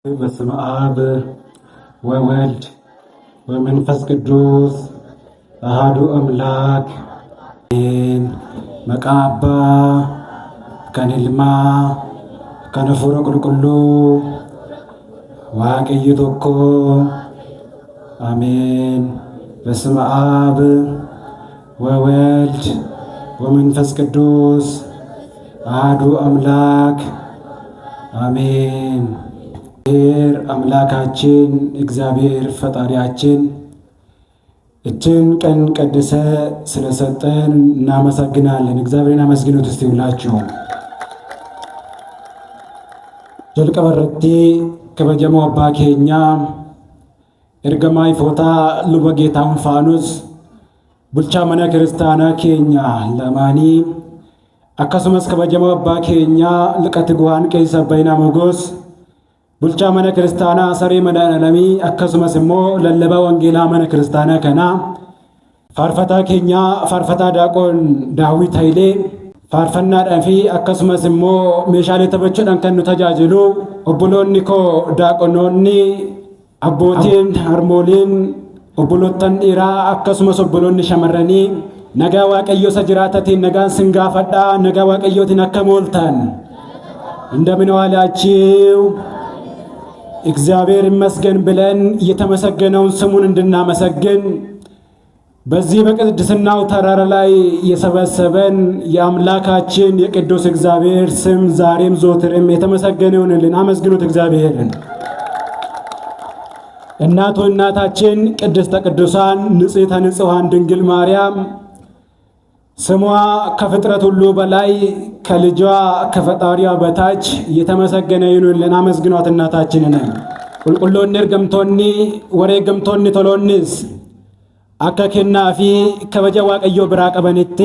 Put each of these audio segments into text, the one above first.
በስመ አብ ወወልድ ወመንፈስ ቅዱስ አሐዱ አምላክ መቃባ ከንልማ ከነፉረ ቁልቁሉ ዋቀይ ቶኮ አሜን። በስመ አብ ወወልድ ወመንፈስ ቅዱስ አሐዱ አምላክ አሜን። አምላካችን እግዚአብሔር ፈጣሪያችን እችን ቀን ቀድሰ ስለሰጠን እናመሰግናለን። እግዚአብሔርን አመስግኑት እስቲ ሁላችሁ። ጀልቀበረቲ ከበጀሞ አባ ኬኛ ኤርገማይ ፎታ ሉበ ጌታውን ፋኑስ ቡልቻ መነ ክርስቲያና ኬኛ ለማኒ አከሱመስ ከበጀሞ አባ ኬኛ ልቀት ጉሃን ቀይሰ በይና ሞጎስ ቡልቻ መነ ክርስቲያና ሰሬ መዳነለሚ አከሱመስ ሞ ለለባ ወንጌላ መነ ክርስቲያና ከና ፋርፈታ ኬኛ ፋርፈታ ዳቆን ዳዊት ኃይሌ ፋርፈና ዳፊ አከሱመስ ሞ ሜሻሌ ተበቸዳን ከኑ ተጃጅሉ ኦቡሎኒ ኮ ዳቆኖኒ አቦቲን ሃርሞሊን ኦቡሎተን ኢራ አከሱመስ ኦቡሎኒ ሸመረኒ ነጋ ዋቀዮ ሰጅራተቲን ነጋን ስንጋፈዳ ነጋ ዋቀዮቲን አከሞልታን እንደምን ዋላችሁ? እግዚአብሔር ይመስገን ብለን የተመሰገነውን ስሙን እንድናመሰግን በዚህ በቅድስናው ተራራ ላይ የሰበሰበን የአምላካችን የቅዱስ እግዚአብሔር ስም ዛሬም ዘወትርም የተመሰገነ ይሁንልን። አመስግኑት እግዚአብሔርን። እናታችን ቅድስተ ቅዱሳን ንጽሕተ ንጹሐን ድንግል ማርያም ስሟ ከፍጥረት ሁሉ በላይ ከልጇ ከፈጣሪዋ በታች የተመሰገነ ይሁንልን። አመስግኗት እናታችንን። ቁልቁሎኒ እርገምቶኒ ወሬ ገምቶኒ ቶሎኒስ አከከናፊ ከበጀ ዋቀዮ ብራ ቀበንቴ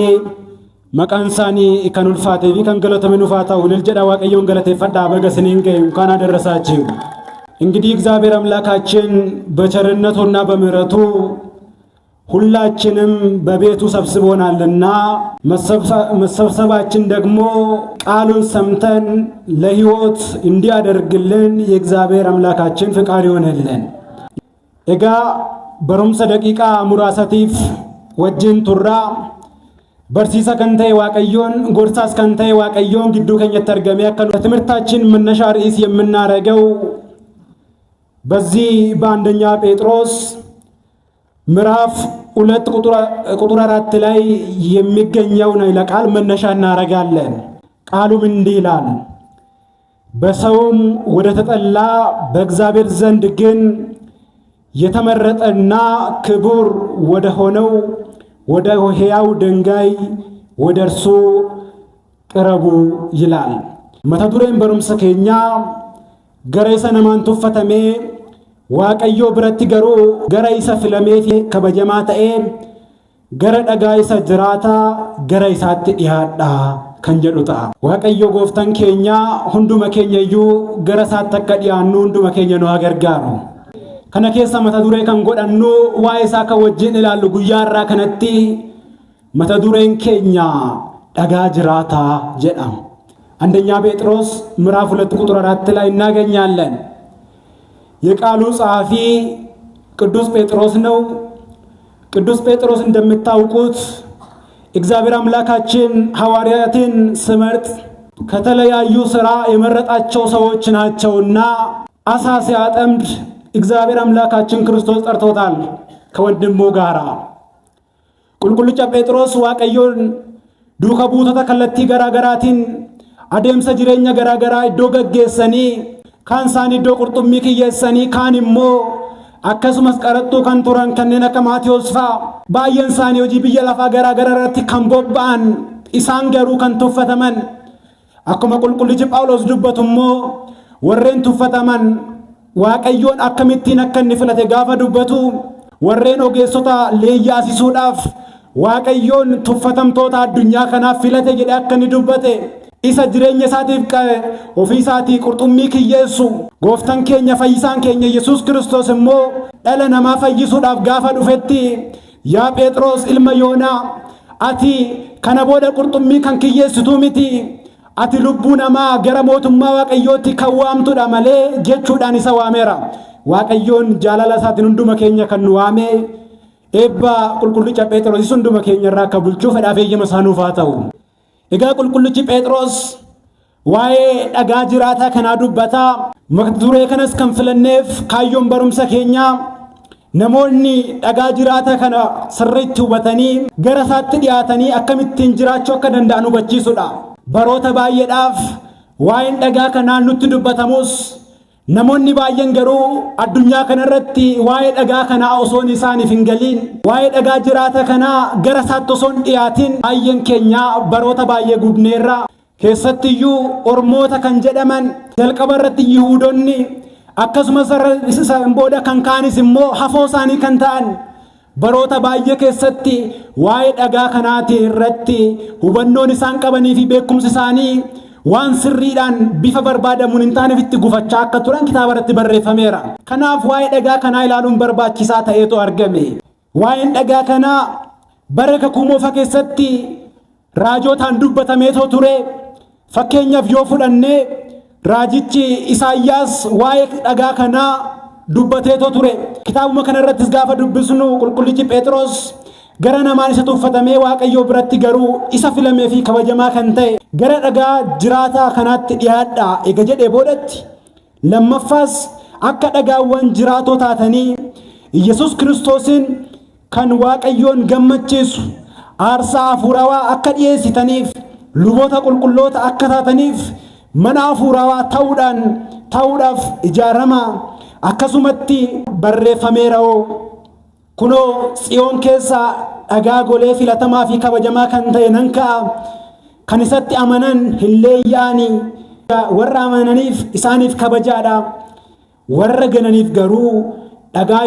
መቃንሳኒ ከኑልፋቴ ከንገለተመኑ ፋታው ልልጀዳ ዋቀዮን ገለቴፈዳ በገስኒንገ እንኳን አደረሳችሁ። እንግዲህ እግዚአብሔር አምላካችን በቸርነቱና በምሕረቱ ሁላችንም በቤቱ ሰብስቦናልና መሰብሰባችን ደግሞ ቃሉን ሰምተን ለሕይወት እንዲያደርግልን የእግዚአብሔር አምላካችን ፍቃድ ይሆንልን። እጋ በሩምሰ ደቂቃ ሙራሰቲፍ ወጅን ቱራ በርሲሰ ከንተ ዋቀዮን ጎርሳስ ከንተ ዋቀዮን ግዱ ከኘት ተርገሚ ያከሉ ትምህርታችን መነሻ ርዕስ የምናረገው በዚህ በአንደኛ ጴጥሮስ ምዕራፍ 2 ቁጥር 4 ላይ የሚገኘው ነው ለቃል መነሻ እናረጋለን። ቃሉም እንዲህ ይላል፣ በሰውም ወደ ተጠላ በእግዚአብሔር ዘንድ ግን የተመረጠና ክቡር ወደ ሆነው ወደ ሕያው ድንጋይ ወደ እርሱ ቅረቡ ይላል። መተዱሬን በሩምሰ ኬኛ ገሬሰ ነማን ቱፈተሜ ዋቀዮ ብረቲ ገሩ ገረ ኢሳ ፍለሜፊ ከበጀማ ተኤ ገረ ደጋ ኢሳ ጅራታ ገረ ኢሳት ዲያዳ ከንጀዱታ ዋቀዮ ጎፍተን ኬኛ ሁንዱመ ኬኘዩ ገረ ሳት ተከዲያኑ ሁንዱመ ኬኘ ነው አገርጋሩ ከነ ኬሳ መታ ዱሬ ከን ጎዳኑ ዋይሳ ከወጅን ይላሉ ጉያራ ከነቲ መታ ዱሬን ኬኛ ደጋ ጅራታ ጀዳም አንደኛ ጴጥሮስ ምዕራፍ 2 ቁጥር 4 ላይ እናገኛለን። የቃሉ ጸሐፊ ቅዱስ ጴጥሮስ ነው። ቅዱስ ጴጥሮስ እንደምታውቁት እግዚአብሔር አምላካችን ሐዋርያትን ስመርጥ ከተለያዩ ሥራ የመረጣቸው ሰዎች ናቸውና አሳ ሲያጠምድ እግዚአብሔር አምላካችን ክርስቶስ ጠርቶታል ከወንድሙ ጋራ። ቁልቁልጫ ጴጥሮስ ዋቀዮን ዱከ ቡቶታ ከለቲ ገራገራቲን አደምሰ ጅሬኛ ገራገራ ኢዶ ገጌሰኒ ካንሳን ኢዶ ቁርጡሚ ክየሰኒ ካንሞ አከሱመስ ቀረጡ ከንቱራን ከነነ ከማቴዎስ ፋ ባየንሳኒ ወጂ ብየ ለፋ ገራገራቲ ከንቦባን ኢሳን ገሩ ከንቱፈተመን አኩመ ቁልቁልጅ ጳውሎስ ዱበቱሞ ወሬን ቱፈተመን ዋቀዮን አከሚቲ ነከን ፍለተ ጋፈ ዱበቱ ወሬን ኦጌሶታ ለያሲሱዳፍ ዋቀዮን ቱፈተምቶታ አዱኛ ከናፍ ፍለተ ጀደ አከን ዱበተ isa jireenya isaatiif ofii isaatii qurxummii kiyyeessu gooftan keenya fayyisaan keenya Yesuus Kiristoos immoo dhala namaa fayyisuudhaaf gaafa dhufetti yaa Phexros ilma Yoonaa ati kana booda qurxummii kan kiyyeessituu miti ati lubbuu namaa gara mootummaa Waaqayyootti kan waamtudha malee jechuudhaan isa waameera. Waaqayyoon jaalala isaatiin hunduma keenya kan nu waame eebba qulqullicha Phexros hunduma keenya irraa akka bulchuu fedhaaf eeyyama isaanuuf haa ta'u. Egaa qulqullichi Phexros waa'ee dhagaa jiraataa kanaa dubbataa. Mata duree kanas kan filanneef kaayyoon barumsa keenyaa namoonni dhagaa jiraataa kana sirriitti hubatanii gara isaatti dhiyaatanii akkamittiin jiraachuu akka danda'an hubachiisudha. Baroota baay'eedhaaf waa'een dhagaa kanaa nutti dubbatamus namoonni baay'een garuu addunyaa kanarratti waa'ee dhagaa kanaa osoo isaaniif hin galiin waa'ee dhagaa jiraataa kanaa gara isaatti osoo hin dhiyaatin baay'een keenya baroota baay'ee gubneerra. Keessattiyyuu ormoota kan jedhaman jalqaba irratti Yihuudoonni akkasumas isaan booda kan kaanis immoo hafoo isaanii kan ta'an baroota baay'ee keessatti waa'ee dhagaa kanaati irratti hubannoon isaan qabanii fi beekumsi isaanii waan sirriidhaan bifa barbaadamuun hin taaneef itti gufachaa akka turan kitaaba irratti barreeffameera. Kanaaf waa'ee dhagaa kanaa ilaaluun barbaachisaa ta'eetu argame. Waa'een dhagaa kanaa bara kakuu moofaa keessatti raajotaan dubbatameetoo ture. Fakkeenyaaf yoo fudhannee raajichi Isaayyaas waa'ee dhagaa kanaa dubbateetoo ture. Kitaabuma kanarrattis gaafa dubbisnu qulqullichi Phexros gara namaan isa tuffatamee Waaqayyoo biratti garuu isa filamee fi kabajamaa kan ta'e gara dhagaa jiraataa kanaatti dhiyaadhaa ega jedhee boodatti lammaffaas akka dhagaawwan jiraatoo taatanii Yesus Kiristoosin kan Waaqayyoon gammachiisu aarsaa hafuurawaa akka dhiyeessitaniif luboota qulqulloota akka taataniif mana hafuurawaa ta'uudhaaf ijaarama akkasumatti barreeffameera. Kunoo Tsiyoon keessa dhagaa golee filatamaa fi kabajamaa kan ta'e nan ka'a. Kan isatti amanan hin leeyya'ani. Warra amananiif isaaniif kabajaadha. Warra gananiif garuu dhagaa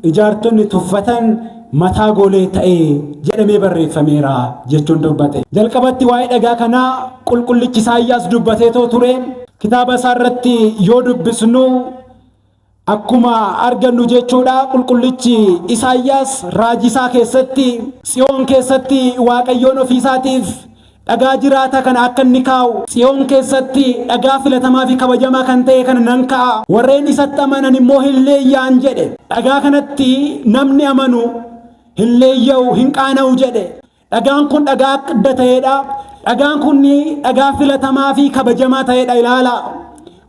ijaartonni tuffatan mataa golee ta'e jedhamee barreeffameera jechuun dubbate. Jalqabatti waa'ee dhagaa kanaa qulqullichi Isaayyaas dubbateetoo ture. Kitaaba isaa irratti yoo dubbisnu akkuma argannu jechuudha. Qulqullichi Isaayyaas raajisaa keessatti Tsiyoon keessatti Waaqayyoon ofiisaatiif dhagaa jiraata kana akka inni kaa'u, Tsiyoon keessatti dhagaa filatamaa fi kabajamaa kan ta'e kana nan ka'a, warreen isatti amanan immoo hin leeyya'an jedhe. Dhagaa kanatti namni amanu hin leeyya'u hin qaana'u jedhe. Dhagaan kun dhagaa adda ta'edha. Dhagaan kun dhagaa filatamaa fi kabajamaa ta'edha. Ilaala,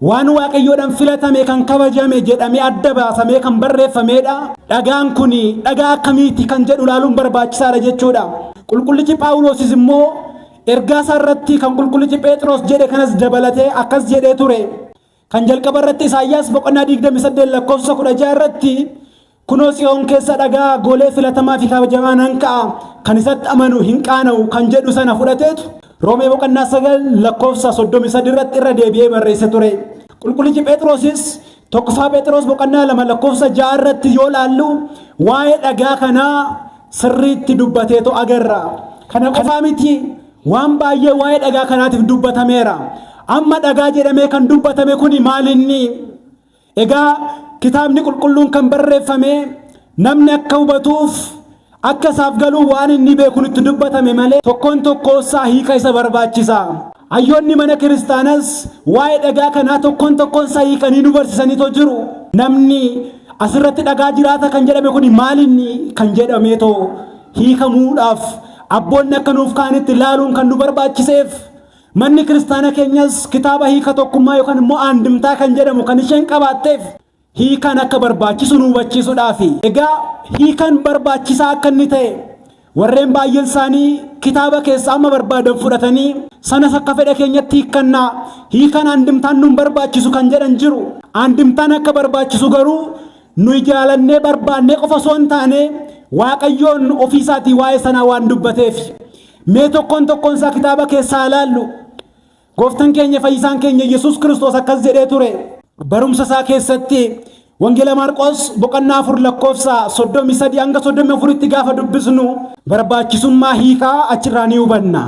waan Waaqayyoodhaan filatame kan kabajame jedhamee adda baasamee kan barreeffamedha. Dhagaan kun dhagaa akkamiiti kan jedhu ilaaluun barbaachisaadha jechuudha. Qulqullichi Phaawulosis immoo ergaa isaa irratti kan qulqullichi Phexros jedhe kanas dabalatee akkas jedhee ture. Kan jalqaba irratti Isaayyaas boqonnaa 28 lakkoofsa 16 irratti kunoo Tsiyoon keessa dhagaa golee filatamaa fi kabajamaa nan ka'a, kan isatti amanu hin qaana'u kan jedhu sana fudhateetu Roomee boqonnaa 9 lakkoofsa 33 irratti irra deebi'ee barreesse ture. Qulqullichi Phexrosis tokkoffaa Phexros boqonnaa 2 lakkoofsa 6 irratti yoo laallu waa'ee dhagaa kanaa sirriitti dubbateetu agarra. Kana qofaa miti, waan baay'ee waa'ee dhagaa kanaatiif dubbatameera. Amma dhagaa jedhamee kan dubbatame kuni maalinni? Egaa kitaabni qulqulluun kan barreeffame namni akka hubatuuf akka isaaf galuu waan inni beekuun itti dubbatame malee tokkoon tokkoosaa hiika isa barbaachisa. Hayyoonni mana kiristaanas waa'ee dhagaa kanaa tokkoon tokkoosaa hiikanii nu barsiisaniitoo jiru. Namni asirratti dhagaa jiraata kan jedhame kuni maalinni kan jedhameetoo hiikamuudhaaf abboonni akka nuuf kaanitti ilaaluun kan nu barbaachiseef manni kiristaana keenyas kitaaba hiika tokkummaa yookaan immoo aandimtaa kan jedhamu kan isheen qabaatteef hiikaan akka barbaachisu nu hubachiisuudhaafi. Egaa hiikaan barbaachisaa akka inni ta'e warreen baay'een isaanii kitaaba keessaa amma barbaadan fudhatanii sanas akka fedha keenyatti hiikkannaa, hiikaan aandimtaan nu barbaachisu kan jedhan jiru. Aandimtaan akka barbaachisu garuu nu jaalannee barbaannee qofa osoo hin taane Waaqayyoon ofiisaatii waa'ee sanaa waan dubbateef mee tokkoon isaa kitaaba keessaa ilaallu. Gooftaan keenya fayyisaan keenya Yesus Kiristoos akkas jedhee ture barumsa isaa keessatti Wangeela Maarqos boqonnaa 4 lakkoofsa 33 hanga 34tti gaafa dubbisnu barbaachisummaa hiikaa achirraa ni hubanna.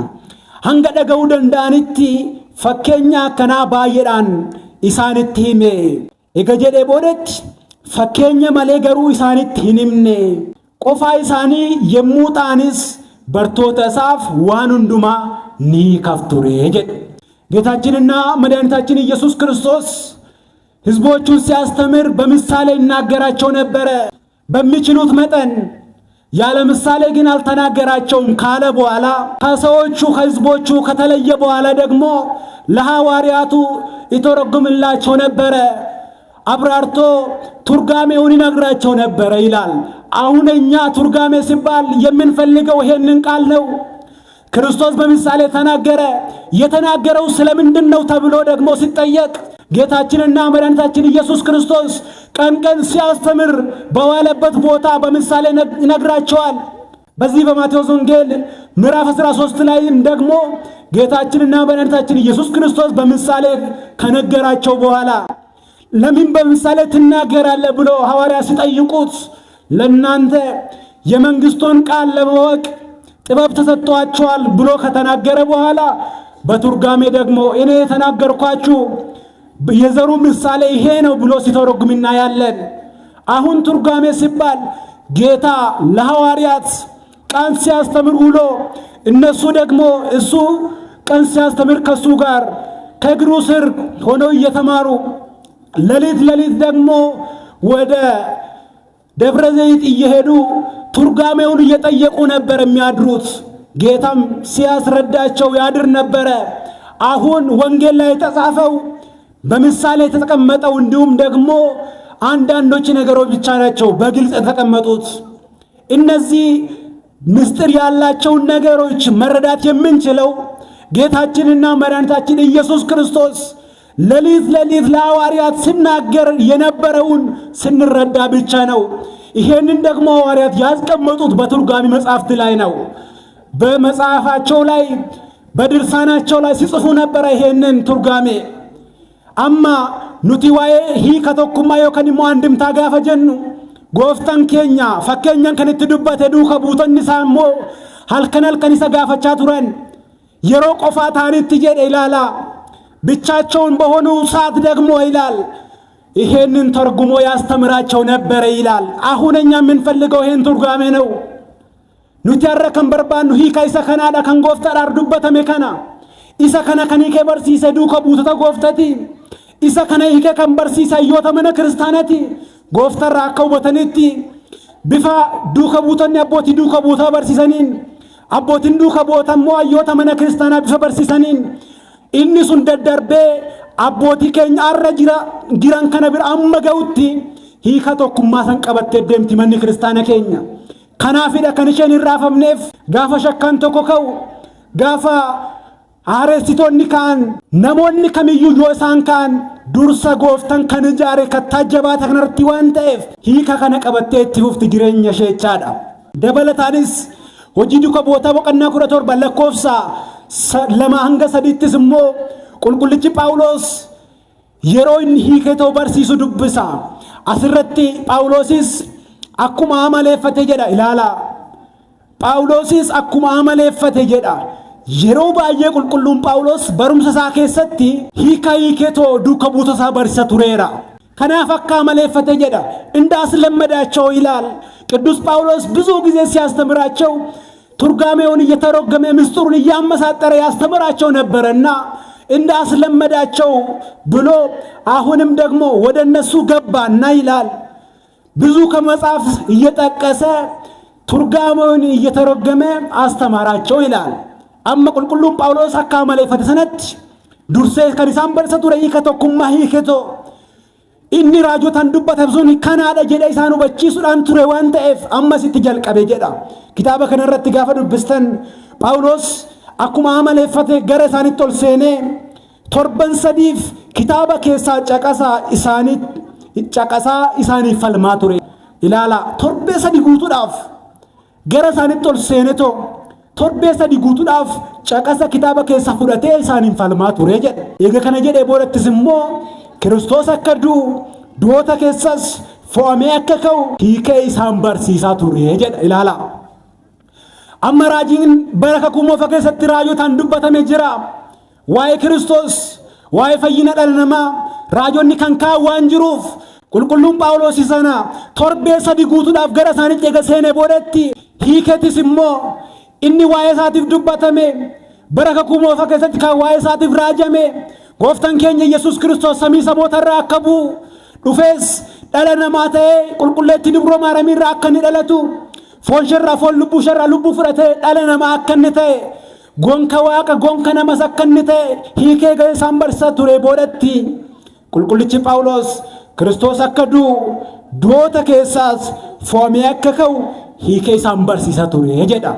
Hanga dhaga'uu danda'anitti fakkeenya akkanaa baay'eedhaan isaanitti hime. Egaa jedhee boodatti fakkeenya malee garuu isaanitti hin himne. Qofaa isaanii yemmuu ta'anis bartoota isaaf waan hundumaa ኒ ከፍቱሬ ጀደ ጌታችንና መድኃኒታችን ኢየሱስ ክርስቶስ ሕዝቦቹን ሲያስተምር በምሳሌ ይናገራቸው ነበረ። በሚችሉት መጠን ያለ ምሳሌ ግን አልተናገራቸውም ካለ በኋላ ከሰዎቹ ከሕዝቦቹ ከተለየ በኋላ ደግሞ ለሐዋርያቱ ይተረጉምላቸው ነበረ። አብራርቶ ቱርጋሜውን ይነግራቸው ነበረ ይላል። አሁን እኛ ቱርጋሜ ሲባል የምንፈልገው ይሄንን ቃል ነው። ክርስቶስ በምሳሌ ተናገረ። የተናገረው ስለምንድን ነው ተብሎ ደግሞ ሲጠየቅ ጌታችንና መድኃኒታችን ኢየሱስ ክርስቶስ ቀን ቀን ሲያስተምር በዋለበት ቦታ በምሳሌ ይነግራቸዋል። በዚህ በማቴዎስ ወንጌል ምዕራፍ 13 ላይም ደግሞ ጌታችንና መድኃኒታችን ኢየሱስ ክርስቶስ በምሳሌ ከነገራቸው በኋላ ለምን በምሳሌ ትናገራለህ ብሎ ሐዋርያ ሲጠይቁት ለእናንተ የመንግስቱን ቃል ለማወቅ ጥበብ ተሰጥቷቸዋል ብሎ ከተናገረ በኋላ በቱርጋሜ ደግሞ እኔ የተናገርኳችሁ የዘሩ ምሳሌ ይሄ ነው ብሎ ሲተረጉም እናያለን። አሁን ቱርጋሜ ሲባል ጌታ ለሐዋርያት ቀን ሲያስተምር ውሎ እነሱ ደግሞ እሱ ቀን ሲያስተምር ከሱ ጋር ከእግሩ ስር ሆነው እየተማሩ ሌሊት ደግሞ ወደ ደብረ ዘይት እየሄዱ ቱርጋሜውን እየጠየቁ ነበር የሚያድሩት። ጌታም ሲያስረዳቸው ያድር ነበረ። አሁን ወንጌል ላይ የተጻፈው በምሳሌ የተቀመጠው እንዲሁም ደግሞ አንዳንዶች ነገሮች ብቻ ናቸው በግልጽ የተቀመጡት። እነዚህ ምስጢር ያላቸውን ነገሮች መረዳት የምንችለው ጌታችንና መድኃኒታችን ኢየሱስ ክርስቶስ ሌሊት ለሐዋርያት ሲናገር የነበረውን ስንረዳ ብቻ ነው። ይሄንን ደግሞ ሐዋርያት ያስቀመጡት በቱርጋሜ መጽሐፍት ላይ ነው። በመጽሐፋቸው ላይ በድርሳናቸው ላይ ሲጽፉ ነበር ይሄንን ቱርጋሜ። አማ ኑቲ ዋዬ ሂከ ቶኩማ ዮከን ሞ አንድምታ ጋፈ ጀኑ ጎፍታን ኬኛ ፈኬኛን ከንቲ ዱበተ ዱከ ቡቶን ሳሞ halkan isa gaafachaa turan yeroo qofaa taanitti jedhe ilaala ብቻቸውን በሆኑ ሰዓት ደግሞ ይላል ይሄንን ተርጉሞ ያስተምራቸው ነበር ይላል። አሁንኛ ምን ፈልገው ይሄን ቱርጋሜ ነው ኑቲ ያረከን በርባኑ ሂካ ኢሳ ከናዳ ከን ጎፍታ ዳርዱበተ መከና ኢሳ ከና ከኒከ በርሲሰ ዱከ ቡተተ ጎፍተቲ ኢሳ ከና ሂከ ከን በርሲሰ ዮተ መነ ክርስቲያናቲ ጎፍታ ራከው በተነቲ ቢፋ ዱከ ቡተን አቦቲ ዱከ ቡታ በርሲሰኒን አቦቲን ዱከ ቦተሞ ዮተ መነ ክርስቲያና ቢፋ በርሲሰኒን inni sun daddarbe abboti keenya arra jiran kana bir amma ga'utti hiika tokkummaa san qabattee deemti manni kiristaana keenya. Kanaafidha kan isheen irraafamneef gaafa shakkan tokko ka'u gaafa haareessitoonni kaan namoonni kamiyyuu yoo isaan kaan dursa gooftan kan ijaare kattaa jabaata kanarratti waan ta'eef hiika kana qabattee itti fufti jireenya ishee jechaadha. Dabalataanis hojii duka bootaa boqonnaa 17 lakkoofsa lama hanga sadittis immoo qulqullichi Phaawulos yeroo inni hiiketoo barsiisu dubbisa. Asirratti Phaawulosis akkuma amaleeffate jedha ilaala. Phaawulosis akkuma amaleeffate jedha. Yeroo baay'ee qulqulluun Phaawulos barumsa isaa keessatti hiiketoo duuka buuta isaa barsiisa tureera. Kanaaf akka amaleeffate jedha. Indaas lammadaaቸው ይላል ቅዱስ ጳውሎስ ብዙ ጊዜ ሲያስተምራቸው ቱርጋሜውን እየተረጎመ ምስጢሩን እያመሳጠረ ያስተምራቸው ነበርና እንዳስለመዳቸው ብሎ አሁንም ደግሞ ወደነሱ ገባና ይላል ብዙ ከመጽሐፍ እየጠቀሰ ቱርጋሜውን እየተረጎመ አስተማራቸው ይላል። አማ ቁልቁሉን ጳውሎስ አካማለ ፈተሰነት ዱርሴ ከሪሳን በርሰቱ ረይ ከተኩማ ሂከቶ inni raajotan dubbata sun kanaadha jedha isaanu bachiisuudhaan ture waan ta'eef ammas itti jalqabe jedha. Kitaaba kana irratti gaafa dubbistan Phaawulos akkuma amaleeffate gara isaanitti ol seenee torban sadiif kitaaba keessaa caqasaa isaanii falmaa ture. Ilaala torbee sadi guutuudhaaf gara isaanitti ol seeneto torbee sadi guutuudhaaf caqasa kitaaba keessaa fudhatee isaaniin falmaa ture jedha. Eega kana jedhee booddattis immoo Kiristoos akka du'oota keessas fo'amee akka ka'u hiikee isaan barsiisaa ture jedha. Ilaala amma raajiin baraka kuumoofa keessatti raajotaan dubbatame jira waa'ee Kiristoos waa'ee fayyina dhala namaa raajonni kan kaa'u waan jiruuf qulqulluun Phaawulos sana torbee sadi guutuudhaaf gara isaanitti eega seenee boodatti hiiketis immoo inni waa'ee isaatiif dubbatame baraka kuumoofa keessatti kan waa'ee isaatiif raajame gooftaan keenya Yesuus Kiristoos samii sabootarraa akka bu'u dhufees dhala namaa ta'ee qulqulleetti Dibroo Maaramiirraa akka inni dhalatu foon sharraa foon lubbuu sharraa lubbuu fudhatee dhala namaa akka inni ta'e gonka waaqa gonka namas akka inni ta'e hiikee ga'ee isaan barsiisaa ture boodatti qulqullichi Phaawulos Kiristoos akka du'oota keessaas foomee akka ka'u hiikee isaan barsiisaa ture jedha.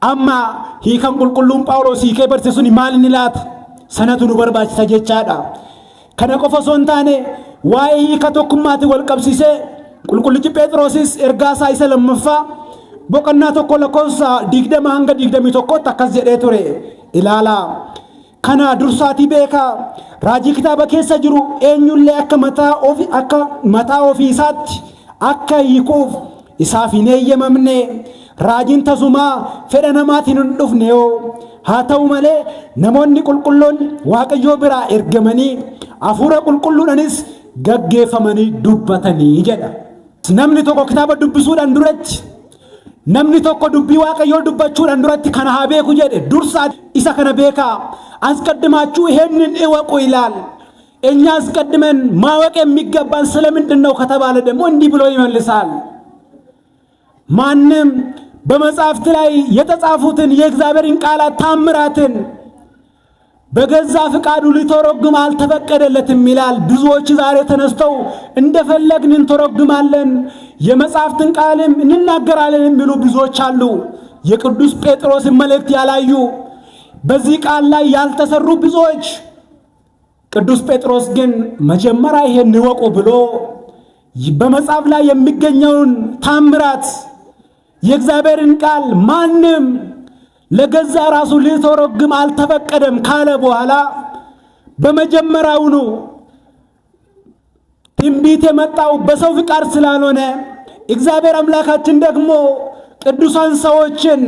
Amma hiikan qulqulluun Phaawulos hiikee barsiisuun maal inni laata? Sanatu nu barbaachisa jechaadha. Kana qofa osoo hin taane waa'ee hiika tokkummaatti wal qabsiisee qulqullichi Phexrosis ergaa isaa isa lammaffaa boqonnaa tokko lakkoofsa 20 hanga 21 akkas jedhee ture. Ilaalaa kana dursaatii beekaa raajii kitaaba keessa jiru eenyullee akka mataa ofii isaatti akka hiikuuf isaaf hin eeyyamamne raajiin tasumaa fedha namaatiin hin dhufne yoo haa ta'u malee namoonni qulqulloon Waaqayyoo biraa ergamanii hafuura qulqulluudhaanis gaggeeffamanii dubbatanii jedha. Namni tokko kitaaba dubbisuudhaan duratti namni tokko dubbii Waaqayyoo dubbachuudhaan duratti kana haa beeku jedhe dursaa isa kana beekaa አስቀድማችሁ ይሄንን እወቁ ይላል። እኛ አስቀድመን ማወቅ የሚገባን ስለምንድን ነው ከተባለ ደግሞ እንዲህ ብሎ ይመልሳል። ማንም በመጽሐፍት ላይ የተጻፉትን የእግዚአብሔርን ቃላት ታምራትን በገዛ ፍቃዱ ሊተረጉም አልተፈቀደለትም ይላል። ብዙዎች ዛሬ ተነስተው እንደፈለግን እንተረጉማለን የመጽሐፍትን ቃልም እንናገራለን የሚሉ ብዙዎች አሉ። የቅዱስ ጴጥሮስን መልእክት ያላዩ በዚህ ቃል ላይ ያልተሰሩ ብዙዎች ቅዱስ ጴጥሮስ ግን መጀመሪያ ይሄን ወቁ ብሎ በመጽሐፍ ላይ የሚገኘውን ታምራት የእግዚአብሔርን ቃል ማንም ለገዛ ራሱ ሊተረጉም አልተፈቀደም ካለ በኋላ በመጀመሪያው ነው ትንቢት የመጣው በሰው ፍቃድ ስላልሆነ እግዚአብሔር አምላካችን ደግሞ ቅዱሳን ሰዎችን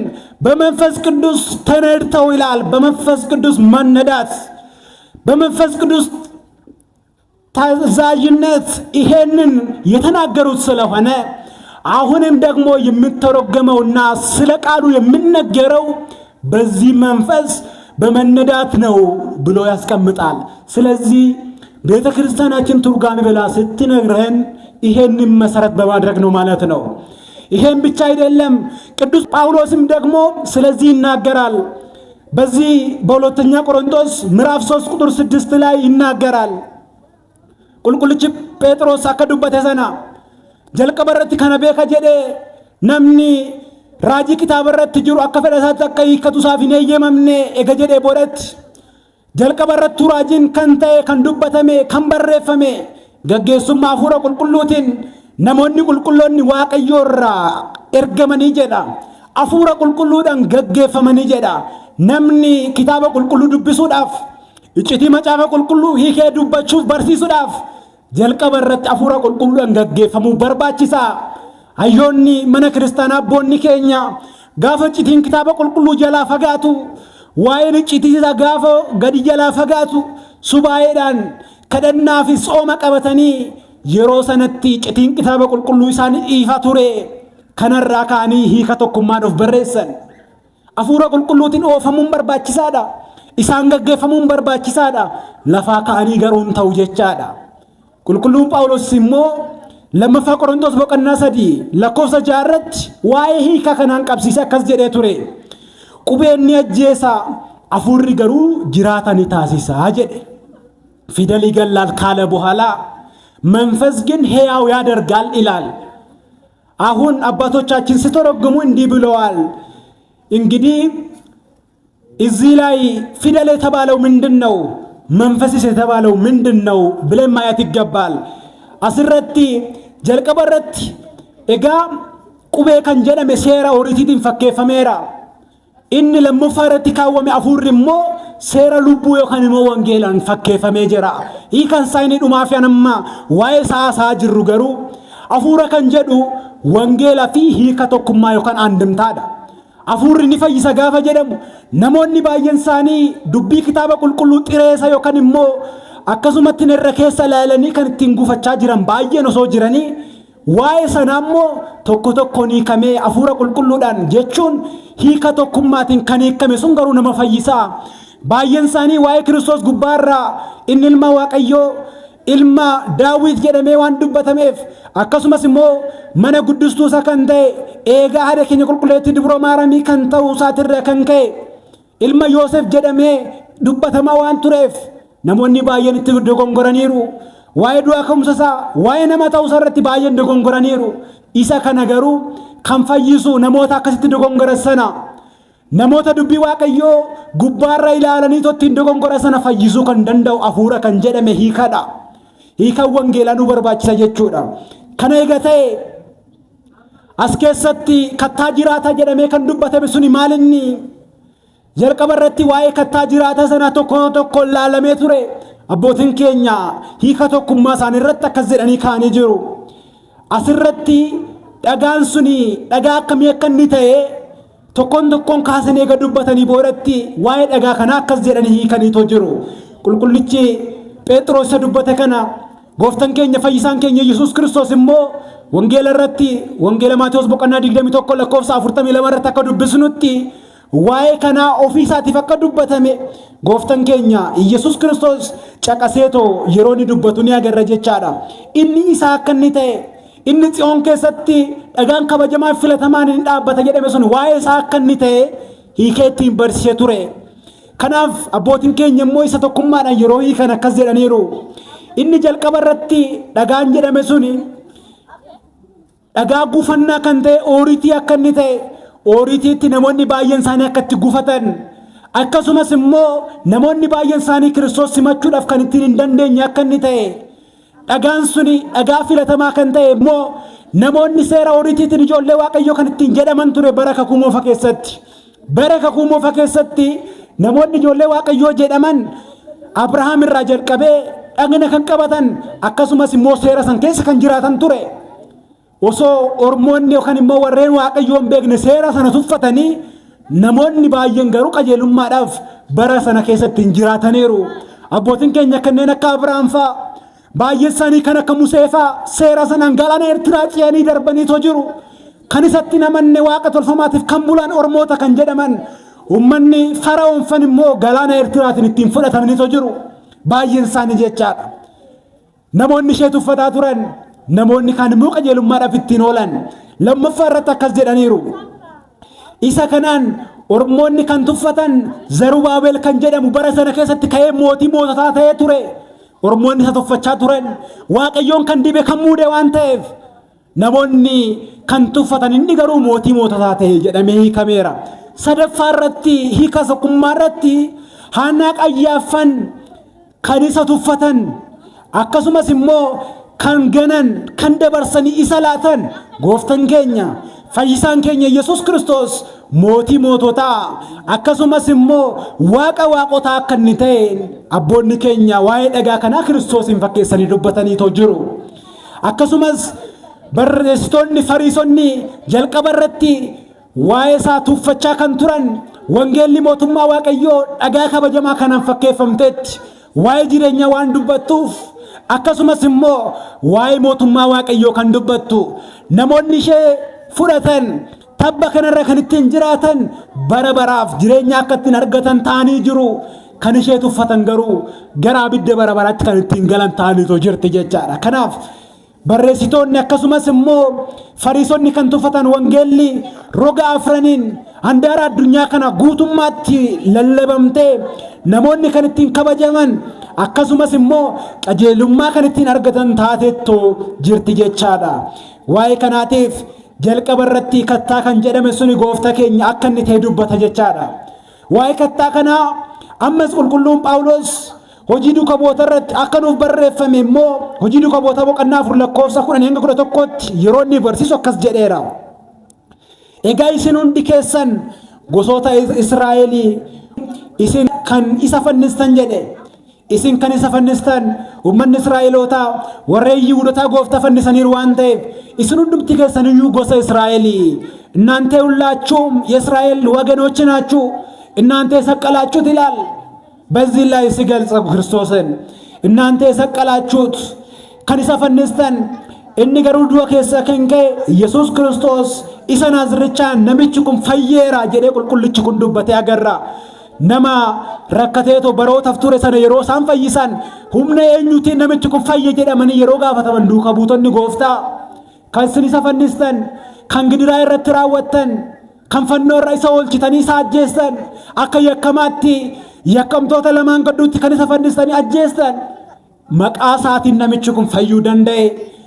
በመንፈስ ቅዱስ ተነድተው ይላል። በመንፈስ ቅዱስ መነዳት በመንፈስ ቅዱስ ታዛዥነት ይሄንን የተናገሩት ስለሆነ አሁንም ደግሞ የሚተረጎመውና ስለ ቃሉ የሚነገረው በዚህ መንፈስ በመነዳት ነው ብሎ ያስቀምጣል። ስለዚህ ቤተክርስቲያናችን ትርጓሜ ብላ ስትነግረን ይሄንን መሰረት በማድረግ ነው ማለት ነው። ይሄን ብቻ አይደለም ቅዱስ ጳውሎስም ደግሞ ስለዚህ ይናገራል። በዚህ በሁለተኛ ቆሮንቶስ ምዕራፍ 3 ቁጥር 6 ላይ ይናገራል። ቁልቁልች ጴጥሮስ አከዱበት ሰና ጀልቀበረት ከነበከ ጀደ ነምኒ ራጂ ኪታበረት ጅሩ አከፈለሳት አከይ ከቱሳፊኔ የመምኔ እገጀደ ቦረት ጀልቀበረት ራጂን ከንተ ከንዱበተሜ ከንበረፈሜ ገገሱማ አፉረ ቁልቁሉቲን namoonni qulqulloonni Waaqayyoorraa ergamanii jedha afuura qulqulluudhaan gaggeeffamanii jedha. Namni kitaaba qulqulluu dubbisuudhaaf iccitii macaafa qulqulluu hiikee dubbachuuf barsiisuudhaaf jalqaba irratti afuura qulqulluudhaan gaggeeffamuu barbaachisa. Hayyoonni mana kiristaanaa abboonni keenya gaafa iccitiin kitaaba qulqulluu jalaa fagaatu waa'een iccitii isa gaafa gadi jalaa fagaatu subaayeedhaan kadhannaa fi sooma qabatanii yeroo sanatti iccitiin kitaaba qulqulluu isaan dhiifa ture kanarraa kaanii hiika tokkummaan of barreessan. Afuura qulqulluutiin oofamuun barbaachisaadha. Isaan gaggeeffamuun barbaachisaadha. Lafaa kaanii garuun ta'u jechaadha. Qulqulluun Phaawulos immoo lammaffaa Qorontos boqonnaa 3 lakkoofsa 6 irratti waa'ee hiika kanaan qabsiisee akkas jedhee ture. Qubeen ni ajjeesa afuurri garuu jiraata ni taasisa jedhe. ፊደል ይገላል ካለ በኋላ መንፈስ ግን ሕያው ያደርጋል ይላል። አሁን አባቶቻችን ሲተረጉሙ እንዲህ ብለዋል። እንግዲህ እዚህ ላይ ፊደል የተባለው ምንድነው? መንፈስስ የተባለው ምንድነው ብለን ማየት ይገባል። አስረቲ ጀልቀበረቲ ኤጋ ቁቤ ከንጀደመ ሴራ ኦሪቲቲን ፈኬፈሜራ ኢን ለሙፈረቲ ካወመ አፉርሞ ሴራ ሉቡ የከንሞ ወንጌላን ፈኬፈሜ ጀራ ይከን ሳይኒ ዱማፊያንማ ዋይ ሳሳ ጅሩ ገሩ አፉራ ከንጀዱ ወንጌላ ፊ ሂከቶኩማ የከን አንድምታዳ አፉርኒ ፈይሰ ጋፈ ጀደሙ ነሞኒ ባየንሳኒ ዱቢ ክታበ ቁልቁሉ ጥሬሳ የከንሞ አከሱመት ነረከሰ ላለኒ ከንቲን ጉፈቻ ጅራን ባየኖ ሶ ጅራኒ waa'ee sanaa immoo tokko tokkoon hiikamee hafuura qulqulluudhaan jechuun hiika tokkummaatiin kan hiikame sun garuu nama fayyisaa. Baay'een isaanii waa'ee Kiristoos gubbaarraa inni ilma Waaqayyoo ilma Daawit jedhamee waan dubbatameef akkasumas immoo mana guddistuu isa kan ta'e eegaa haadha keenya qulqulleettii Dubroo Maaramii kan ta'uu isaatirraa kan ka'e ilma Yoosef jedhamee dubbatamaa waan tureef namoonni baay'een itti dogongoraniiru. Waa'ee du'aa ka'umsa isaa waa'ee nama ta'uu isaa irratti baay'een dogongoraniiru. Isa kana garuu kan fayyisu namoota akkasitti dogongoran sana namoota dubbii Waaqayyoo gubbaarra ilaalanii ittiin dogongora sana fayyisuu kan danda'u hafuura kan jedhame hiikadha. Hiikaan wangeelaa nu barbaachisa jechuudha. Kana eega ta'e as keessatti kattaa jiraataa jedhamee kan dubbatame suni maalinni jalqaba irratti waa'ee kattaa jiraataa sana tokko ilaalamee ture. Abbootiin keenya hiika tokkummaa isaanii irratti akkas jedhanii kaa'anii jiru. Asirratti dhagaan suni dhagaa akkamii akka inni ta'e tokkoon kaasanii eega dubbatanii boodatti waa'ee dhagaa kana akkas jedhanii hiikaniitu jiru. Qulqullichi Phexros isa dubbate kana gooftaan keenya fayyisaan keenya Yesuus Kiristoos immoo wangeela irratti wangeela Maatewos boqonnaa 21 lakkoofsa 42 irratti akka dubbisnutti waa'ee kana ofii isaatiif akka dubbatame gooftaan keenya Yesuus Kiristoos caqaseetoo yeroo inni dubbatu ni agarra jechaadha. Inni isaa akka inni ta'e inni Tsiyoon keessatti dhagaan kabajamaa filatamaan inni dhaabbata jedhame sun waa'ee isaa akka inni ta'e hiikee ittiin barsiisee ture. Kanaaf abbootiin keenya immoo isa tokkummaadhaan yeroo hiikan akkas jedhaniiru. Inni jalqaba irratti dhagaan jedhame suni dhagaa gufannaa kan ta'e ooriitii akka inni ta'e ooriitiitti namoonni baay'een isaanii akka itti gufatan akkasumas immoo namoonni baay'een isaanii Kiristoos simachuudhaaf kan ittiin hin dandeenye akka inni ta'e dhagaan suni dhagaa filatamaa kan ta'e immoo namoonni seera ooriitiitiin ijoollee Waaqayyoo kan ittiin jedhaman ture bara kakuu moofaa keessatti. Bara kakuu moofaa keessatti namoonni ijoollee Waaqayyoo jedhaman Abrahaam irraa jalqabee dhagna kan qabatan akkasumas immoo seera san keessa kan jiraatan ture. Osoo ormoonni yookaan immoo warreen Waaqayyoo hin beekne seera sana tuffatanii namoonni baay'een garuu qajeelummaadhaaf bara sana keessatti hin jiraataniiru. Abbootiin keenya kanneen akka Abrahaam fa'a baay'een isaanii kan akka Musee fa'a seera sanaan galaana Eertiraa ce'anii darbaniitoo jiru. Kan isatti namanne waaqa tolfamaatiif kan bulan ormoota kan jedhaman ummanni Fara'oon fan immoo galaana Eertiraatiin ittiin fudhatamaniitoo jiru. Baay'een isaanii jechaadha. Namoonni ishee tuffataa turan namoonni kaan immoo qajeelummaadhaaf ittiin oolan lammaffaa irratti akkas jedhaniiru. Isa kanaan ormoonni kan tuffatan Zarubaabel kan jedhamu bara sana keessatti ka'ee mootii moototaa ta'ee ture. Ormoonni isa tuffachaa turan Waaqayyoon kan dibe kan muude waan ta'eef namoonni kan tuffatan inni garuu mootii moototaa ta'e jedhamee hiikameera. Sadaffaa irratti hiika tokkummaa irratti Haannaa Qayyaaffaan kan isa tuffatan akkasumas immoo kan ganan kan dabarsanii isa laatan gooftaan keenya fayyisaan keenya Yesuus Kiristoos mootii moototaa akkasumas immoo waaqa waaqotaa akka inni ta'e abboonni keenya waa'ee dhagaa kanaa Kiristoosin fakkeessanii dubbataniitoo jiru. Akkasumas barreessitoonni Fariisonni jalqaba irratti waa'ee isaa tuffachaa kan turan wangeelli mootummaa Waaqayyoo dhagaa kabajamaa kanaan fakkeeffamteetti waa'ee jireenya waan dubbattuuf akkasumas immoo waa'ee mootummaa Waaqayyoo kan dubbattu namoonni ishee fudhatan tabba kanarra kan ittiin jiraatan bara baraaf jireenya akka ittiin argatan ta'anii jiru. Kan ishee tuffatan garuu gara abidda bara baraatti kan ittiin galan ta'aniitoo jirti jechaadha. Kanaaf barreessitoonni akkasumas immoo Fariisonni kan tuffatan wangeelli roga afraniin handaara addunyaa kana guutummaatti lallabamtee namoonni kan ittiin kabajaman akkasumas immoo qajeelummaa kan ittiin argatan taateettoo jirti jechaadha. Waa'ee kanaatiif jalqaba irratti kattaa kan jedhame suni gooftaa keenya akka inni ta'e dubbata jechaadha. Waa'ee kattaa kanaa ammas qulqulluun Phaawulos hojii duuka boota irratti akka nuuf barreeffame immoo hojii duuka boota boqonnaa 4 lakkoofsa 10-11tti yeroo inni barsiisu akkas jedheera. Egaa isin hundi keessan gosoota Israa'elii isin kan isa fannistan jedhe. Isin kan isa fannistan ummanni Israa'elootaa warreen Yihuudootaa gooftaa fannisaniiru waan ta'eef isin hundumti keessan iyyuu gosa Israa'elii. እናንተ ሁላችሁም የእስራኤል ወገኖች ናችሁ። እናንተ የሰቀላችሁት ይላል በዚህ ላይ ሲገልጽ ክርስቶስን እናንተ የሰቀላችሁት ከኒሳ ፈንስተን inni garuu du'a keessa kan ka'e Yesuus Kiristoos isa Naazirichaan namichi kun fayyeera jedhee qulqullichi kun dubbatee agarra. Nama rakkateeto barootaaf ture sana yeroo isaan fayyisan humna eenyuutiin namichi kun fayye jedhamanii yeroo gaafataman duuka buutonni Gooftaa kan isin isa fannistan, kan gidiraa irratti raawwattan, kan fannoo irra isa oolchitanii isa ajjeestan, akka yakkamaatti yakkamtoota lamaan gadduutti kan isa fannistanii ajjeestan, maqaa isaatiin namichi kun fayyuu danda'e.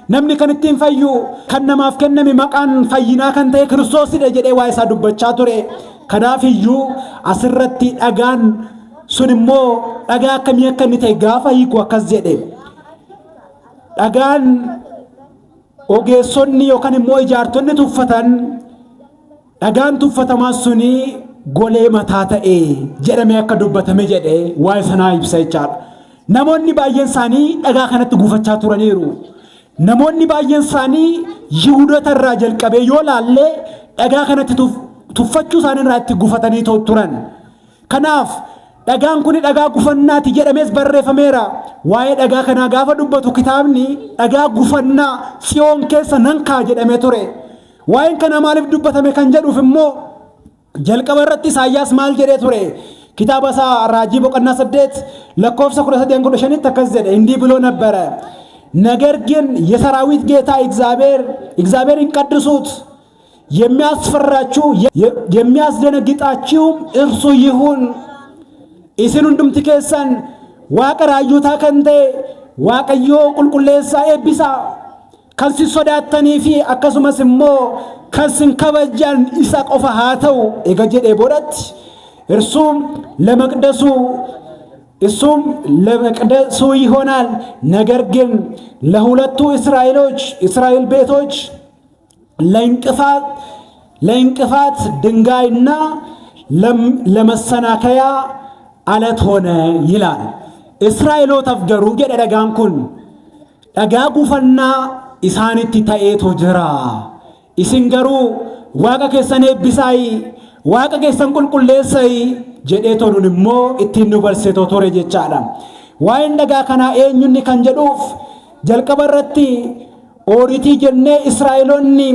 Namni kan ittiin fayyu kan namaaf kenname maqaan fayyinaa kan ta'e Kiristoosidha jedhee waa isaa dubbachaa ture. Kanaaf iyyuu asirratti dhagaan sun immoo dhagaa akkamii akka inni ta'e gaafa hiiku akkas jedhe. Dhagaan ogeessonni yookaan immoo ijaartonni tuffatan, dhagaan tuffatamaa suni golee mataa ta'e jedhamee akka dubbatame jedhe waa sanaa ibsa jechaadha. Namoonni baay'een isaanii dhagaa kanatti gufachaa turaniiru. Namoonni baay'een isaanii Yihudoota irraa jalqabee yoo laallee dhagaa kanatti tuffachuu isaanii irraa itti gufatanii turan. Kanaaf dhagaan kun dhagaa gufannaati jedhamees barreeffameera. Waa'ee dhagaa kanaa gaafa dubbatu kitaabni dhagaa gufannaa Tsiyoon keessa nan kaa'a jedhamee ture. Waa'een kana maaliif dubbatame kan jedhuuf immoo jalqaba irratti Isaayyaas maal jedhee ture? Kitaaba isaa raajii boqonnaa 8 lakkoofsa 13-15 akkas jedhe እንዲህ ብሎ ነበረ ነገር ግን የሰራዊት ጌታ እግዚአብሔርን ቀድሱት የሚያስፈራችሁ የሚያስደነግጣችሁ እርሱ ይሁን ኢሲን ሁንዱምቲ keessan waaqa raayyootaa kan ta'e waaqayyoo qulqulleessaa eebbisaa kan si sodaatanii fi akkasumas immoo kan sin kabajan isa qofa haa ta'u eega jedhee boodatti እርሱም ለመቅደሱ ይሆናል ነገር ግን ለሁለቱ እስራኤል ቤቶች ለእንቅፋት ድንጋይና ለመሰናከያ አለት ሆነ ይላል። እስራኤሎታፍ ገሩ ጀደ dhagaan kun dhagaa gufannaa isaanitti ta'eetu jira. Isin garuu waaqa keessan eebbisaa waaqa keessan qulqulleessaa jedhee toluun immoo ittiin nu barsiisoo ture jechaadha. Waa'een dhagaa kanaa eenyunni kan jedhuuf jalqaba irratti ooritii jennee Israa'eloonni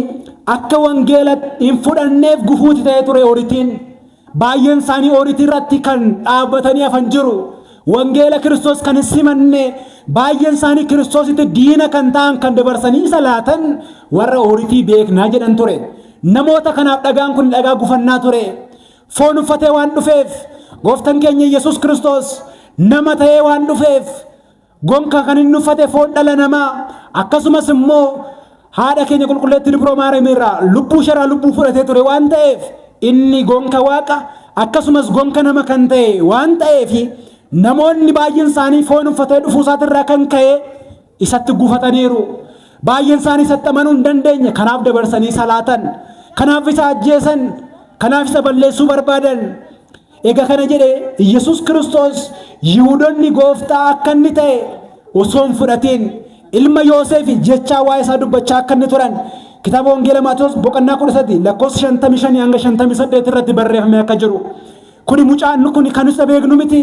akka wangeela hin fudhanneef gufuuti ta'ee ture ooritiin. Baay'een isaanii ooritii irratti kan dhaabbatanii hafan jiru. Wangeela Kiristoos kan hin simanne baay'een isaanii Kiristoositti diina kan ta'an kan dabarsanii isa laatan warra ooritii beeknaa jedhan ture. Namoota kanaaf dhagaan kun dhagaa gufannaa ture. Foon uffatee waan dhufeef gooftaan keenya Yesuus Kiristoos nama ta'ee waan dhufeef gonka kan inni uffate foon dhala namaa akkasumas immoo haadha keenya qulqulleetti Dibroo Maariyamirraa lubbuu sharaa lubbuu fudhatee ture waan ta'eef inni gonka waaqa akkasumas gonka nama kan ta'e waan ta'eef namoonni baay'een isaanii foon uffatee dhufuu isaatirraa kan ka'e isatti gufataniiru. Baay'een isaanii isatti amanuu hin dandeenye kanaaf dabarsanii salaatan kanaaf isa ajjeesan kanaaf isa balleessuu barbaadan. Egaa kana jedhee Yesuus Kiristoos Yihudoonni gooftaa akka inni ta'e osoo hin fudhatiin ilma Yoosef jechaa waa isaa dubbachaa akka inni turan kitaaba wangeela Maatewos boqonnaa 13 lakkoofsa 55-58 irratti barreeffame akka jiru. Kuni mucaan kun kan isa beeknu miti.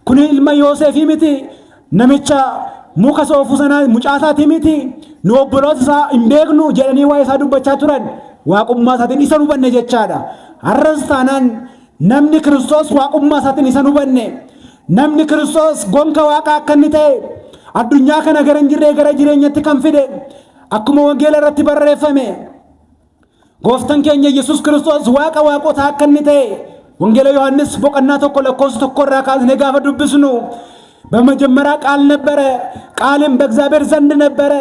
Kuni ilma Yoosef miti. Namicha muka soofuu sanaa mucaa isaati miti. Nu obboloota isaa hin beeknu jedhanii waa isaa dubbachaa turan. Waaqummaa isaatiin isa hubanne jechaadha. Har'as taanaan namni Kiristoos waaqummaa isaatiin isa hubanne. Namni Kiristoos gonka waaqa akka inni ta'e addunyaa kana gara hin jirree gara jireenyatti kan fide akkuma wangeela irratti barreeffame gooftaan keenya Yesuus Kiristoos waaqa waaqota akka inni ta'e wangeela Yohaannis boqonnaa 1 lakkoofsa 1 irraa kaasnee gaafa dubbisnu በመጀመሪያ ቃል ነበረ ቃልም በእግዚአብሔር ዘንድ ነበረ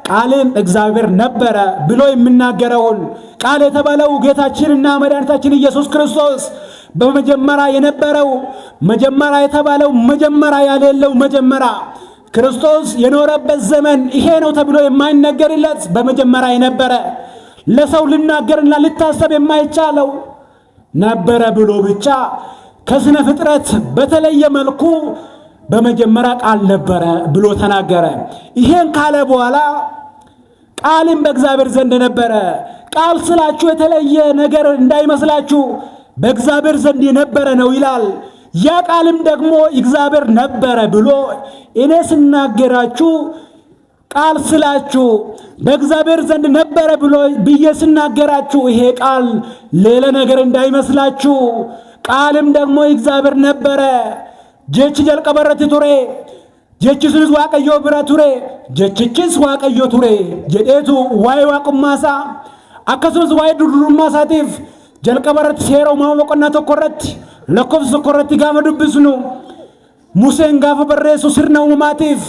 ቃልም እግዚአብሔር ነበረ ብሎ የሚናገረውን ቃል የተባለው ጌታችንና መድኃኒታችን ኢየሱስ ክርስቶስ በመጀመሪያ የነበረው መጀመሪያ የተባለው መጀመሪያ ያሌለው መጀመሪያ ክርስቶስ የኖረበት ዘመን ይሄ ነው ተብሎ የማይነገርለት በመጀመሪያ የነበረ ለሰው ልናገርና ልታሰብ የማይቻለው ነበረ ብሎ ብቻ ከስነ ፍጥረት በተለየ መልኩ በመጀመሪያ ቃል ነበረ ብሎ ተናገረ። ይሄን ካለ በኋላ ቃልም በእግዚአብሔር ዘንድ ነበረ። ቃል ስላችሁ የተለየ ነገር እንዳይመስላችሁ በእግዚአብሔር ዘንድ የነበረ ነው ይላል። ያ ቃልም ደግሞ እግዚአብሔር ነበረ ብሎ እኔ ስናገራችሁ ቃል ስላችሁ በእግዚአብሔር ዘንድ ነበረ ብዬ ስናገራችሁ ይሄ ቃል ሌላ ነገር እንዳይመስላችሁ። ቃልም ደግሞ እግዚአብሔር ነበረ። ጀች ጀልቀበረት ቱሬ ጀችስንስ ዋቀዮ ብራ ቱሬ ጀችችስ ዋቀዮ ቱሬ ጀዴቱ ዋይ ዋቁማሳ akkasumas waa'ee durumaasaatiif jalqabarratti seera uumamaa boqonnaa tokkorratti lakkoofsa tokkorratti gaafa dubbisnu Museen gaafa barreessu sirna uumamaatiif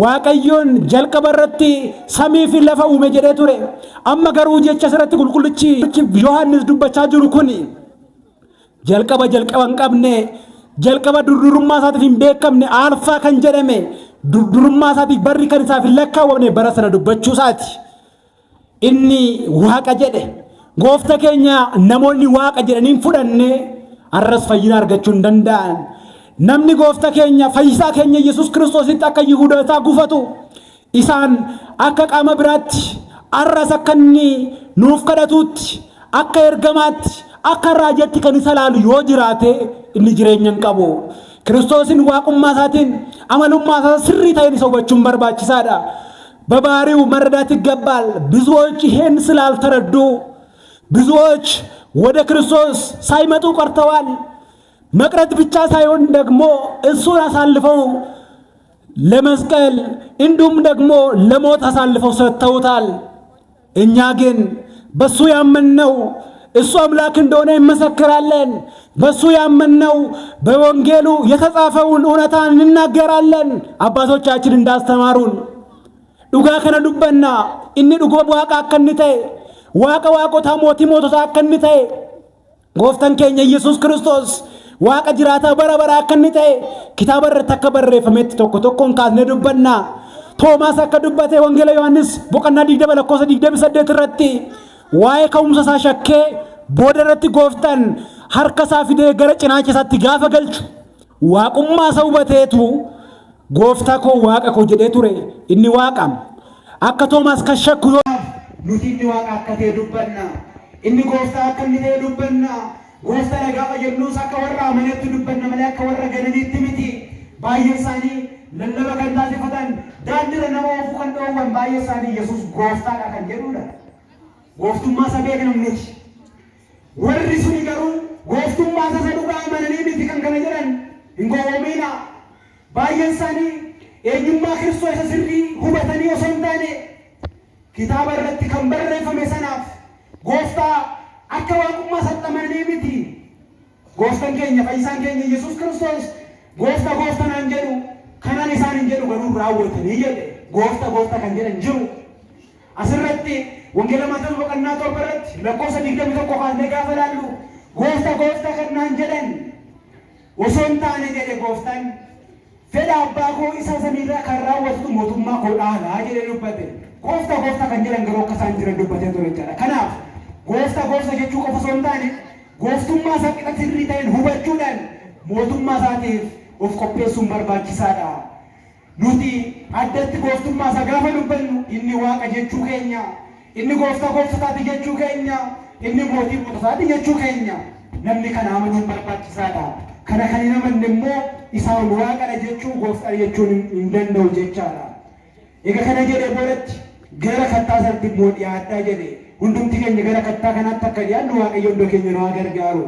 Waaqayyoon jalqabarratti samii fi lafa uume jedhee ture. Amma garuu jecha asirratti qulqullichi Yohaannis dubbachaa jiru kun jalqaba hin qabne jalqaba durumaasaatiif hin beekamne alfaa kan jedhame durumaasaatiif barri kan isaaf hin lakkaawwamne bara sana dubbachuu isaati. Inni waaqa jedhe goofta keenya namoonni waaqa jedhaniin fudhanne arras fayyina argachuu hin danda'an. Namni goofta keenya fayyisaa keenya Yesuus Kiristoositti akka Yihuudootaa gufatu isaan akka qaama biraatti arras akka inni nuuf kadhatuutti akka ergamaatti akka raajiitti kan isa laalu yoo jiraate inni jireenya hin qabu. Kiristoosin waaqummaa isaatiin amalummaa isaa sirrii ta'een isa hubachuun barbaachisaadha. በባህሪው መረዳት ይገባል። ብዙዎች ይሄን ስላልተረዱ ብዙዎች ወደ ክርስቶስ ሳይመጡ ቀርተዋል። መቅረት ብቻ ሳይሆን ደግሞ እሱን አሳልፈው ለመስቀል እንዲሁም ደግሞ ለሞት አሳልፈው ሰጥተውታል። እኛ ግን በሱ ያመንነው እሱ አምላክ እንደሆነ እንመሰክራለን። በሱ ያመንነው በወንጌሉ የተጻፈውን እውነታ እንናገራለን። አባቶቻችን እንዳስተማሩን dhugaa kana dubbanna inni dhuguma waaqa akka inni ta'e waaqa waaqota mootii mootota akka inni ta'e gooftaan keenya Yesuus Kiristoos waaqa jiraataa bara bara akka inni ta'e kitaaba irratti akka barreeffametti tokko tokkoon kaasnee dubbanna. Toomaas akka dubbate wangeela Yohaannis boqonnaa 20 lakkoofsa 28 irratti waa'ee ka'umsa isaa shakkee booda irratti gooftaan harka isaa fidee gara cinaacha isaatti gaafa galchu waaqummaa isaa hubateetu gooftaa koo waaqa koo jedhee ture. Inni waaqam akka Toomaas kan shakku nuti inni waaqa akka ta'e dubbanna. Inni gooftaa akka inni ta'e dubbanna. Gooftaa gaafa jennuus akka warra amaneetti dubbanna malee akka warra gananiitti miti. Baay'een isaanii lallaba kan taasifatan daandiirra nama oofuu kan dhoowwan baay'een isaanii Yesuus gooftaadha kan jedhudha. Gooftummaa isa beeknu miti. Warri suni garuu gooftummaa isa dhugaa amananii miti kan kana jedhan hin gowwoomina. Baay'een isaanii eenyummaa Kiristoos isa sirrii hubatanii osoo hin taane kitaaba irratti kan barreeffame sanaaf gooftaa akka waaqummaa saxxamanii miti. Gooftaan keenya fayyisaan keenya Yesuus Kiristoos gooftaa gooftaa naan jedhu kanaan isaan hin jedhu garuu raawwatanii jedhe gooftaa kan jedhan jiru. Asirratti wangeela Maatiyoos boqonnaa 7 irratti lakkoofsa 21 kaasnee gaafa ilaallu gooftaa kan naan jedhan osoo hin taane jedhe gooftaan fedha abbaa koo isa samiirraa kan raawwatu mootummaa koo dhaalaa jedhee dubbate. Gooftaa kan jedhan garuu akka isaan jiran dubbatee ture jechaadha. Kanaaf gooftaa jechuu qofa osoo hin taane gooftummaa isaa qixa sirrii ta'een hubachuudhaan mootummaa isaatiif of qopheessuun barbaachisaadha. Nuti addatti gooftummaa isaa gaafa dubbannu inni waaqa jechuu keenya, inni gooftaati jechuu keenya, inni mootii moototaati jechuu keenya. Namni kana amanuun barbaachisaadha. Kana kan hin amanne immoo isaan waaqadha jechuu gooftaa jechuun hin danda'u jechaadha. Egaa kana jedhee boodatti gara kattaa isaatti immoo dhiyaadhaa jedhe. Hundumti keenya gara kattaa kanaatti akka dhiyaannu Waaqayyoon iddoo keenya nu gargaaru.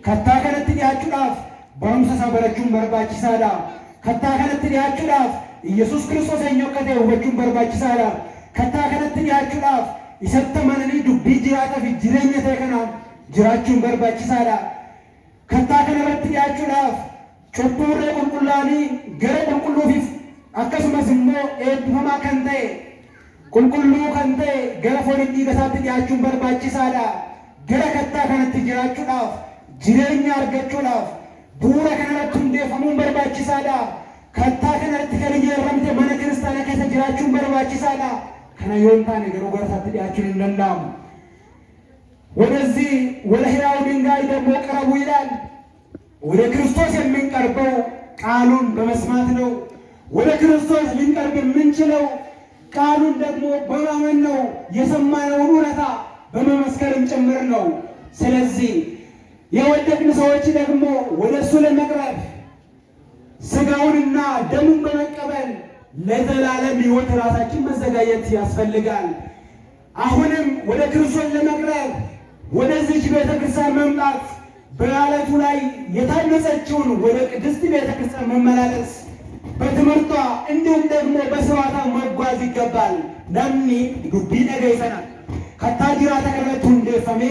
Kattaa kanatti dhiyaachuudhaaf barumsa isaa barachuun barbaachisaadha. Kattaa kanatti dhiyaachuudhaaf Yesuus Kiristoos eenyu akka ta'e hubachuun barbaachisaadha. Kattaa kanatti dhiyaachuudhaaf isatti amananii dubbii jiraataa fi jireenya ta'e kanaan jiraachuun barbaachisaadha. Kattaa kanarratti dhiyaachuudhaaf cubbuurree qulqullaanii gara qulqulluufiif akkasumas immoo eebbifamaa kan ta'e qulqulluu kan ta'e gara foon dhiiga isaatti dhiyaachuun barbaachisaadha. Gara kattaa kanatti jiraachuudhaaf jireenya argachuudhaaf bu'uura kanarratti hundeeffamuun barbaachisaadha. Kattaa kanarratti kan ijaaramte mana kiristaanaa keessa jiraachuun barbaachisaadha. Kana yoo hin taane garuu gara isaatti dhiyaachuun hin danda'amu. ወደዚህ ወደ ሕያው ድንጋይ ደግሞ ቅረቡ ይላል። ወደ ክርስቶስ የምንቀርበው ቃሉን በመስማት ነው። ወደ ክርስቶስ ልንቀርብ የምንችለው ቃሉን ደግሞ በማመን ነው። የሰማነውን እውነታ በመመስከርም ጭምር ነው። ስለዚህ የወደቅን ሰዎች ደግሞ ወደ እሱ ለመቅረብ ሥጋውንና ደሙን በመቀበል ለዘላለም ሕይወት ራሳችን መዘጋጀት ያስፈልጋል። አሁንም ወደ ክርስቶስ ለመቅረብ ወደዚች ቤተክርስቲያን መምጣት በዓለቱ ላይ የታነጸችውን ወደ ቅድስት ቤተክርስቲያን መመላለስ በትምህርቷ እንዲሁም ደግሞ በስርዓቷ መጓዝ ይገባል። ነምኒ ዱቢ ነገይሰናል ከታ ጅራተ ከነቱ እንዴፈሜ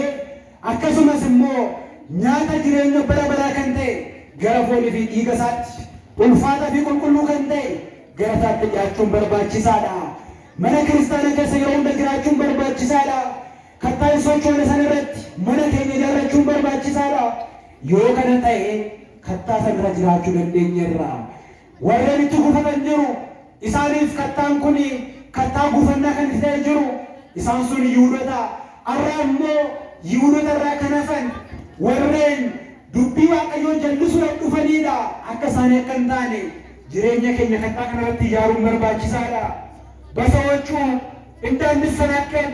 akkasumas immoo nyaata jireenya bara baraa kan ta'e gara foonii fi dhiiga isaatti ulfaataa fi qulqulluu kan ta'e gara isaatti dhiyaachuun barbaachisaadha. Mana kiristaanaa keessa yeroo hunda jiraachuun barbaachisaadha. Kattaa hin sochoone sana irratti mana keenya ijaarrachuun barbaachisaadha. Yoo kana ta'e kattaa sana irra jiraachuu dandeenyerra. Warreen itti gufatan jiru isaaniif kattaan kun kattaa gufannaa kan itti ta'e jiru isaan sun Yihuudoota. Har'a immoo Yihuudoota irraa kan hafan warreen dubbii Waaqayyoo jallisuudhaan dhufanidha. Akka isaan akka hin taane jireenya keenya kattaa kanarratti ijaaruun barbaachisaadha. በሰዎቹ እንዳንሰናከል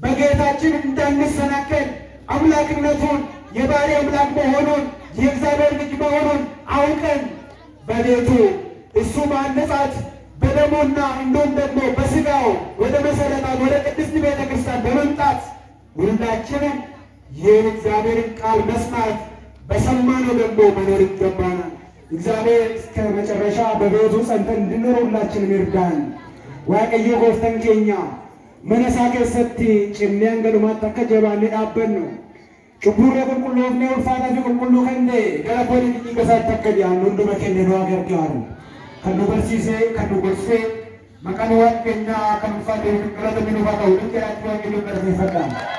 በጌታችን እንዳንሰናከል አምላክነቱን የባሕሪ አምላክ መሆኑን የእግዚአብሔር ልጅ መሆኑን አውቀን በቤቱ እሱ ማነጻት በደሙና እንዲሁም ደግሞ በሥጋው ወደ መሰረታት ወደ ቅድስት ቤተ ክርስቲያን በመምጣት ሁላችንም ይህን እግዚአብሔርን ቃል መስማት በሰማነው ደግሞ መኖር ይገባናል። እግዚአብሔር እስከ መጨረሻ በቤቱ ጸንተን እንድንኖር ሁላችንም ይርዳን። Waaqayyo gooftaan keenya mana isaa keessatti cimnee hanga dhumaatti akka jabaannee dhaabbannu cubburree qulqulloofnee ulfaataa fi qulqulluu kan ta'e gara foonii fi dhiiga isaatti akka dhiyaannu hunduma keenya nu gargaaru. Kan nu barsiisee kan nu gorsee maqaan Waaqayyoo kan ulfaatee fi galata nuuf haa ta'u. Waaqayyo galateeffadhaa.